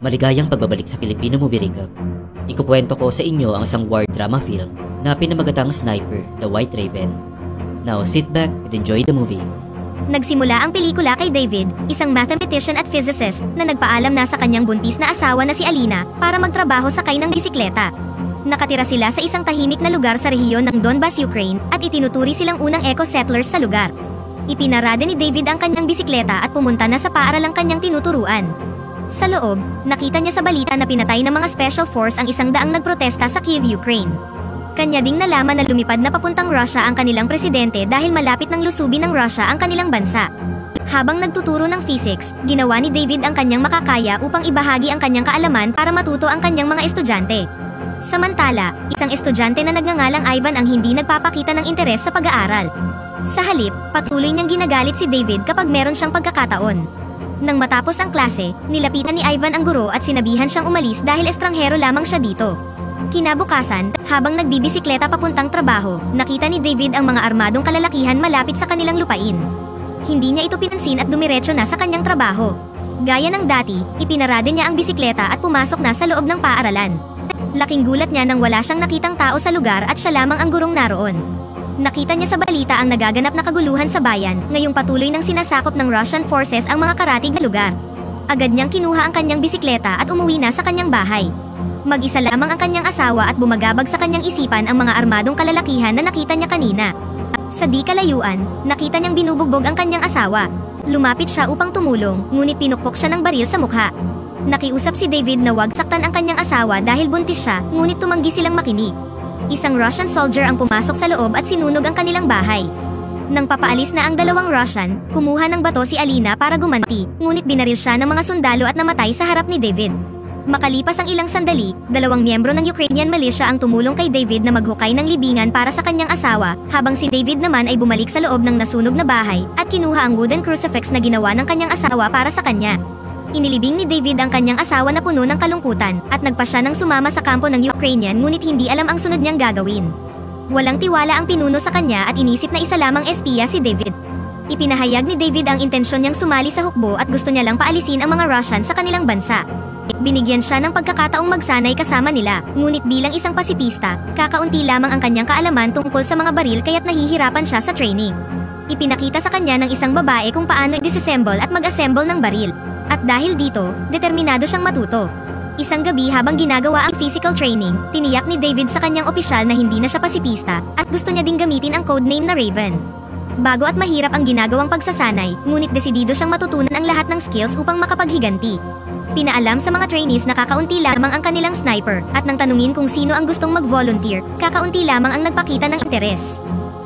Maligayang pagbabalik sa Filipino Movie Recap. Ikukwento ko sa inyo ang isang war drama film na pinamagatang Sniper, The White Raven. Now sit back and enjoy the movie. Nagsimula ang pelikula kay David, isang mathematician at physicist na nagpaalam na sa kanyang buntis na asawa na si Alina para magtrabaho sakay ng bisikleta. Nakatira sila sa isang tahimik na lugar sa rehiyon ng Donbas, Ukraine at itinuturi silang unang eco-settlers sa lugar. Ipinarada ni David ang kanyang bisikleta at pumunta na sa paaralang kanyang tinuturuan. Sa loob, nakita niya sa balita na pinatay ng mga special force ang 100 nagprotesta sa Kyiv, Ukraine. Kanya ding nalaman na lumipad na papuntang Russia ang kanilang presidente dahil malapit ng lusubin ng Russia ang kanilang bansa. Habang nagtuturo ng physics, ginawa ni David ang kanyang makakaya upang ibahagi ang kanyang kaalaman para matuto ang kanyang mga estudyante. Samantala, isang estudyante na nagngangalang Ivan ang hindi nagpapakita ng interes sa pag-aaral. Sa halip, patuloy niyang ginagalit si David kapag meron siyang pagkakataon. Nang matapos ang klase, nilapitan ni Ivan ang guro at sinabihan siyang umalis dahil estranghero lamang siya dito. Kinabukasan, habang nagbibisikleta papuntang trabaho, nakita ni David ang mga armadong kalalakihan malapit sa kanilang lupain. Hindi niya ito pinansin at dumiretso na sa kanyang trabaho. Gaya ng dati, ipinarada niya ang bisikleta at pumasok na sa loob ng paaralan. Laking gulat niya nang wala siyang nakitang tao sa lugar at siya lamang ang gurong naroon. Nakita niya sa balita ang nagaganap na kaguluhan sa bayan, ngayong patuloy nang sinasakop ng Russian forces ang mga karatig na lugar. Agad niyang kinuha ang kanyang bisikleta at umuwi na sa kanyang bahay. Mag-isa lamang ang kanyang asawa at bumagabag sa kanyang isipan ang mga armadong kalalakihan na nakita niya kanina. Sa di kalayuan, nakita niyang binubugbog ang kanyang asawa. Lumapit siya upang tumulong, ngunit pinukpok siya ng baril sa mukha. Nakiusap si David na wag saktan ang kanyang asawa dahil buntis siya, ngunit tumanggi silang makinig. Isang Russian soldier ang pumasok sa loob at sinunog ang kanilang bahay. Nang papaalis na ang dalawang Russian, kumuha ng bato si Alina para gumanti, ngunit binaril siya ng mga sundalo at namatay sa harap ni David. Makalipas ang ilang sandali, 2 miyembro ng Ukrainian militia ang tumulong kay David na maghukay ng libingan para sa kanyang asawa, habang si David naman ay bumalik sa loob ng nasunog na bahay at kinuha ang wooden crucifix na ginawa ng kanyang asawa para sa kanya. Inilibing ni David ang kanyang asawa na puno ng kalungkutan at nagpa siya ng sumama sa kampo ng Ukrainian ngunit hindi alam ang sunod niyang gagawin. Walang tiwala ang pinuno sa kanya at inisip na isa lamang espiya si David. Ipinahayag ni David ang intensyon niyang sumali sa hukbo at gusto niya lang paalisin ang mga Russian sa kanilang bansa. Binigyan siya ng pagkakataong magsanay kasama nila, ngunit bilang isang pasipista, kakaunti lamang ang kanyang kaalaman tungkol sa mga baril kaya't nahihirapan siya sa training. Ipinakita sa kanya ng isang babae kung paano i-disassemble at mag-assemble ng baril. At dahil dito, determinado siyang matuto. Isang gabi habang ginagawa ang physical training, tiniyak ni David sa kanyang opisyal na hindi na siya pasipista at gusto niya ding gamitin ang codename na Raven. Bago at mahirap ang ginagawang pagsasanay, ngunit desidido siyang matutunan ang lahat ng skills upang makapaghiganti. Pinaalam sa mga trainees na kakaunti lamang ang kanilang sniper at nang tanungin kung sino ang gustong mag-volunteer, kakaunti lamang ang nagpakita ng interes.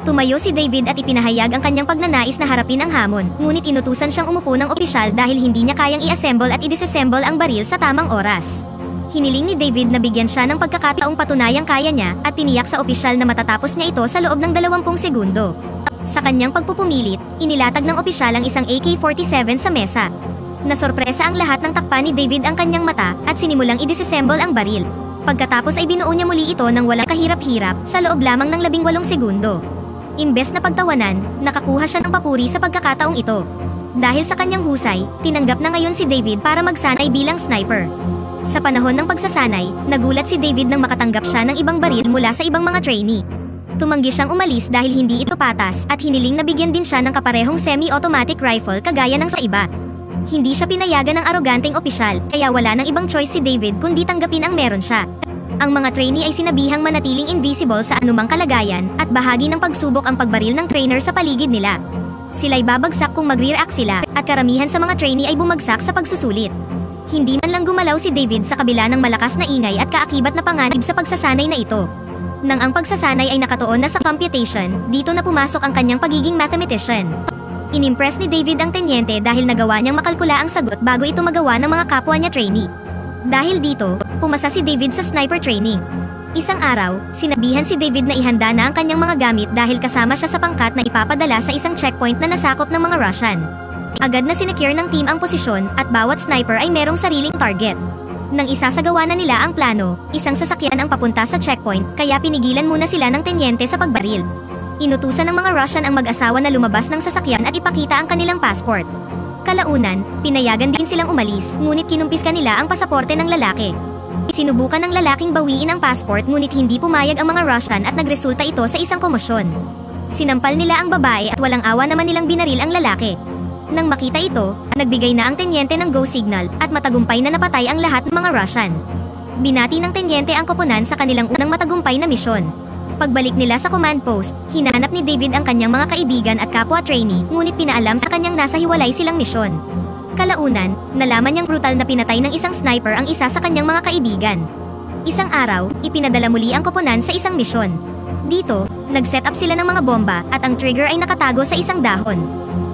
Tumayo si David at ipinahayag ang kanyang pagnanais na harapin ang hamon, ngunit inutusan siyang umupo ng opisyal dahil hindi niya kayang i-assemble at i-disassemble ang baril sa tamang oras. Hiniling ni David na bigyan siya ng pagkakataong patunayang kaya niya at tiniyak sa opisyal na matatapos niya ito sa loob ng 20 segundo. Sa kanyang pagpupumilit, inilatag ng opisyal ang isang AK-47 sa mesa. Nasorpresa ang lahat ng takpan ni David ang kanyang mata at sinimulang i-disassemble ang baril. Pagkatapos ay binuo niya muli ito ng walang kahirap-hirap sa loob lamang ng 18 segundo. Imbes na pagtawanan, nakakuha siya ng papuri sa pagkakataong ito. Dahil sa kanyang husay, tinanggap na ngayon si David para magsanay bilang sniper. Sa panahon ng pagsasanay, nagulat si David nang makatanggap siya ng ibang baril mula sa ibang mga trainee. Tumanggi siyang umalis dahil hindi ito patas at hiniling na bigyan din siya ng kaparehong semi-automatic rifle kagaya ng sa iba. Hindi siya pinayagan ng aroganteng opisyal, kaya wala nang ibang choice si David kundi tanggapin ang meron siya. Ang mga trainee ay sinabihang manatiling invisible sa anumang kalagayan at bahagi ng pagsubok ang pagbaril ng trainer sa paligid nila. Sila'y babagsak kung magre-react sila at karamihan sa mga trainee ay bumagsak sa pagsusulit. Hindi man lang gumalaw si David sa kabila ng malakas na ingay at kaakibat na panganib sa pagsasanay na ito. Nang ang pagsasanay ay nakatuon na sa computation, dito na pumasok ang kanyang pagiging mathematician. Inimpress ni David ang tenyente dahil nagawa niyang makalkula ang sagot bago ito magawa ng mga kapwa niya trainee. Dahil dito, pumasa si David sa sniper training. Isang araw, sinabihan si David na ihanda na ang kanyang mga gamit dahil kasama siya sa pangkat na ipapadala sa isang checkpoint na nasakop ng mga Russian. Agad na sinecure ng team ang posisyon at bawat sniper ay merong sariling target. Nang isasagawa na nila ang plano, isang sasakyan ang papunta sa checkpoint kaya pinigilan muna sila ng tenyente sa pagbaril. Inutusan ng mga Russian ang mag-asawa na lumabas ng sasakyan at ipakita ang kanilang passport. Kalaunan, pinayagan din silang umalis, ngunit kinumpiska nila ang pasaporte ng lalaki. Sinubukan ng lalaking bawiin ang passport ngunit hindi pumayag ang mga Russian at nagresulta ito sa isang komosyon. Sinampal nila ang babae at walang awa naman nilang binaril ang lalaki. Nang makita ito, nagbigay na ang tenyente ng go signal at matagumpay na napatay ang lahat ng mga Russian. Binati ng tenyente ang koponan sa kanilang unang matagumpay na misyon. Pagbalik nila sa command post, hinanap ni David ang kanyang mga kaibigan at kapwa-trainee ngunit pinaalam sa kanyang nasa hiwalay silang misyon. Kalaunan, nalaman niyang brutal na pinatay ng isang sniper ang isa sa kanyang mga kaibigan. Isang araw, ipinadala muli ang koponan sa isang misyon. Dito, nag-set up sila ng mga bomba at ang trigger ay nakatago sa isang dahon.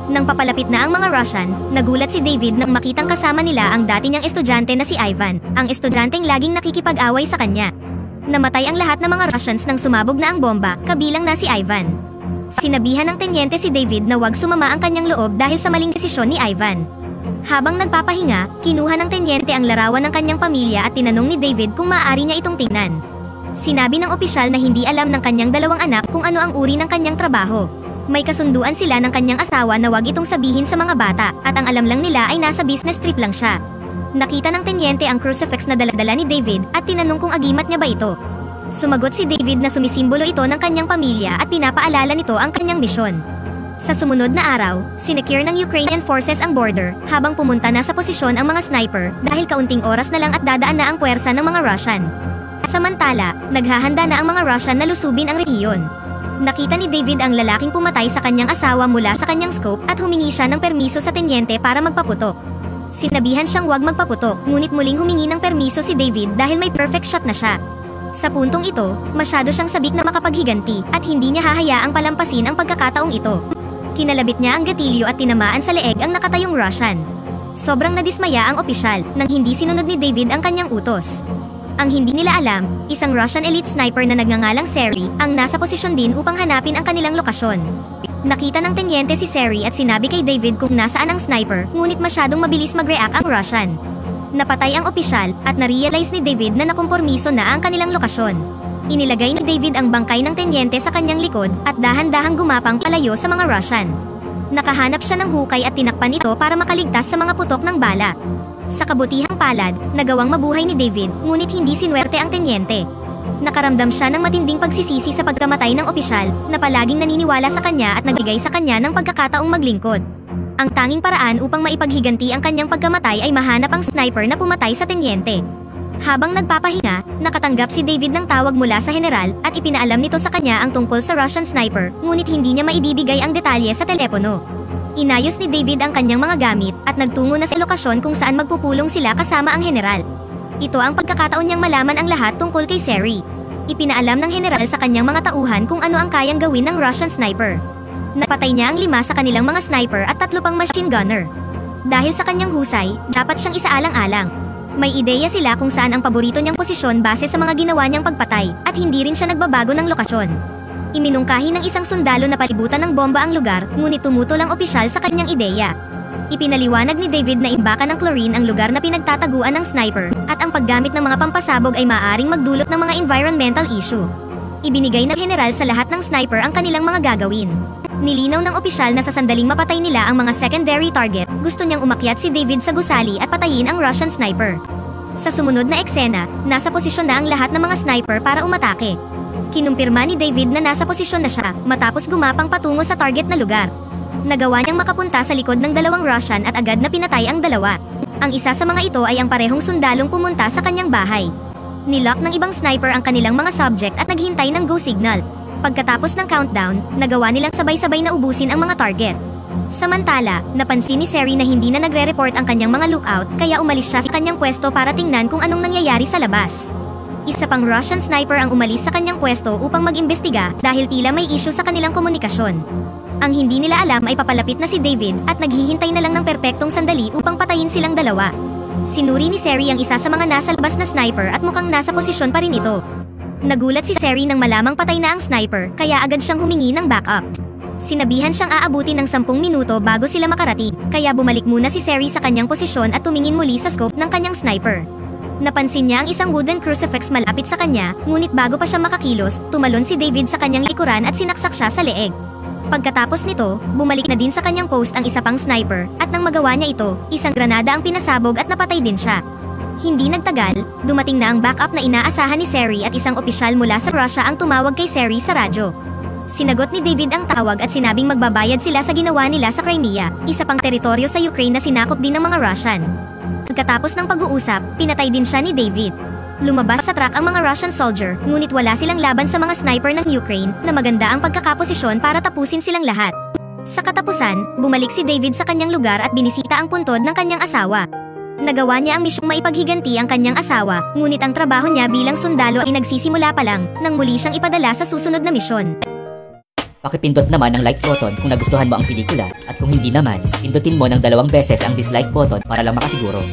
Nang papalapit na ang mga Russian, nagulat si David nang makitang kasama nila ang dati niyang estudyante na si Ivan, ang estudyanteng laging nakikipag-away sa kanya. Namatay ang lahat ng mga Russians nang sumabog na ang bomba, kabilang na si Ivan. Sinabihan ng tenyente si David na wag sumama ang kanyang loob dahil sa maling desisyon ni Ivan. Habang nagpapahinga, kinuha ng tenyente ang larawan ng kanyang pamilya at tinanong ni David kung maaari niya itong tingnan. Sinabi ng opisyal na hindi alam ng kanyang dalawang anak kung ano ang uri ng kanyang trabaho. May kasunduan sila ng kanyang asawa na wag itong sabihin sa mga bata at ang alam lang nila ay nasa business trip lang siya. Nakita ng tenyente ang crucifix na dala-dala ni David at tinanong kung agimat niya ba ito. Sumagot si David na sumisimbolo ito ng kanyang pamilya at pinapaalala nito ang kanyang misyon. Sa sumunod na araw, sinecure ng Ukrainian forces ang border habang pumunta na sa posisyon ang mga sniper dahil kaunting oras na lang at dadaan na ang puwersa ng mga Russian. Samantala, naghahanda na ang mga Russian na lusubin ang rehiyon. Nakita ni David ang lalaking pumatay sa kanyang asawa mula sa kanyang scope at humingi siya ng permiso sa tenyente para magpaputok. Sinabihan siyang huwag magpaputok, ngunit muling humingi ng permiso si David dahil may perfect shot na siya. Sa puntong ito, masyado siyang sabik na makapaghiganti at hindi niya hahayaang palampasin ang pagkakataong ito. Kinalabit niya ang gatilyo at tinamaan sa leeg ang nakatayong Russian. Sobrang nadismaya ang opisyal nang hindi sinunod ni David ang kanyang utos. Ang hindi nila alam, isang Russian elite sniper na nagngangalang Seri ang nasa posisyon din upang hanapin ang kanilang lokasyon. Nakita ng tenyente si Seri at sinabi kay David kung nasaan ang sniper, ngunit masyadong mabilis mag-react ang Russian. Napatay ang opisyal at na-realize ni David na nakompormiso na ang kanilang lokasyon. Inilagay ni David ang bangkay ng tenyente sa kanyang likod at dahan-dahang gumapang palayo sa mga Russian. Nakahanap siya ng hukay at tinakpan ito para makaligtas sa mga putok ng bala. Sa kabutihang palad, nagawang mabuhay ni David, ngunit hindi sinwerte ang tenyente. Nakaramdam siya ng matinding pagsisisi sa pagkamatay ng opisyal na palaging naniniwala sa kanya at nagbigay sa kanya ng pagkakataong maglingkod. Ang tanging paraan upang maipaghiganti ang kanyang pagkamatay ay mahanap ang sniper na pumatay sa tenyente. Habang nagpapahinga, nakatanggap si David ng tawag mula sa general at ipinaalam nito sa kanya ang tungkol sa Russian sniper, ngunit hindi niya maibibigay ang detalye sa telepono. Inayos ni David ang kanyang mga gamit at nagtungo na sa lokasyon kung saan magpupulong sila kasama ang general. Ito ang pagkakataon niyang malaman ang lahat tungkol kay Seri. Ipinaalam ng general sa kanyang mga tauhan kung ano ang kayang gawin ng Russian sniper. Napatay niya ang 5 sa kanilang mga sniper at 3 pang machine gunner. Dahil sa kanyang husay, dapat siyang isaalang-alang. May ideya sila kung saan ang paborito niyang posisyon base sa mga ginawa niyang pagpatay at hindi rin siya nagbabago ng lokasyon. Iminungkahi ng isang sundalo na palibutan ng bomba ang lugar, ngunit tumutol ang opisyal sa kanyang ideya. Ipinaliwanag ni David na imbakan ng chlorine ang lugar na pinagtataguan ng sniper at ang paggamit ng mga pampasabog ay maaaring magdulot ng mga environmental issue. Ibinigay ng general sa lahat ng sniper ang kanilang mga gagawin. Nilinaw ng opisyal na sa sandaling mapatay nila ang mga secondary target, gusto niyang umakyat si David sa gusali at patayin ang Russian sniper. Sa sumunod na eksena, nasa posisyon na ang lahat ng mga sniper para umatake. Kinumpirma ni David na nasa posisyon na siya matapos gumapang patungo sa target na lugar. Nagawa niyang makapunta sa likod ng 2 Russian at agad na pinatay ang 2. Ang isa sa mga ito ay ang parehong sundalong pumunta sa kanyang bahay. Nilock ng ibang sniper ang kanilang mga subject at naghintay ng go signal. Pagkatapos ng countdown, nagawa nilang sabay-sabay na ubusin ang mga target. Samantala, napansin ni Seri na hindi na nagre-report ang kanyang mga lookout kaya umalis siya sa kanyang pwesto para tingnan kung anong nangyayari sa labas. Isa pang Russian sniper ang umalis sa kanyang pwesto upang mag-imbestiga dahil tila may issue sa kanilang komunikasyon. Ang hindi nila alam ay papalapit na si David at naghihintay na lang ng perpektong sandali upang patayin silang 2. Sinuri ni Seri ang isa sa mga nasa labas na sniper at mukhang nasa posisyon pa rin ito. Nagulat si Seri nang malamang patay na ang sniper kaya agad siyang humingi ng backup. Sinabihan siyang aabutin ng 10 minuto bago sila makarating, kaya bumalik muna si Seri sa kanyang posisyon at tumingin muli sa scope ng kanyang sniper. Napansin niya ang isang wooden crucifix malapit sa kanya, ngunit bago pa siya makakilos, tumalon si David sa kanyang likuran at sinaksak siya sa leeg. Pagkatapos nito, bumalik na din sa kanyang post ang isa pang sniper, at nang magawa niya ito, isang granada ang pinasabog at napatay din siya. Hindi nagtagal, dumating na ang backup na inaasahan ni Seri at isang opisyal mula sa Russia ang tumawag kay Seri sa radyo. Sinagot ni David ang tawag at sinabing magbabayad sila sa ginawa nila sa Crimea, isa pang teritoryo sa Ukraine na sinakop din ng mga Russian. Pagkatapos ng pag-uusap, pinatay din siya ni David. Lumabas sa truck ang mga Russian soldier, ngunit wala silang laban sa mga sniper ng Ukraine, na maganda ang pagkakaposisyon para tapusin silang lahat. Sa katapusan, bumalik si David sa kanyang lugar at binisita ang puntod ng kanyang asawa. Nagawa niya ang misyong maipaghiganti ang kanyang asawa, ngunit ang trabaho niya bilang sundalo ay nagsisimula pa lang, nang muli siyang ipadala sa susunod na misyon. Pakipindot naman ang like button kung nagustuhan mo ang pelikula at kung hindi naman, pindutin mo ng 2 beses ang dislike button para lang makasiguro.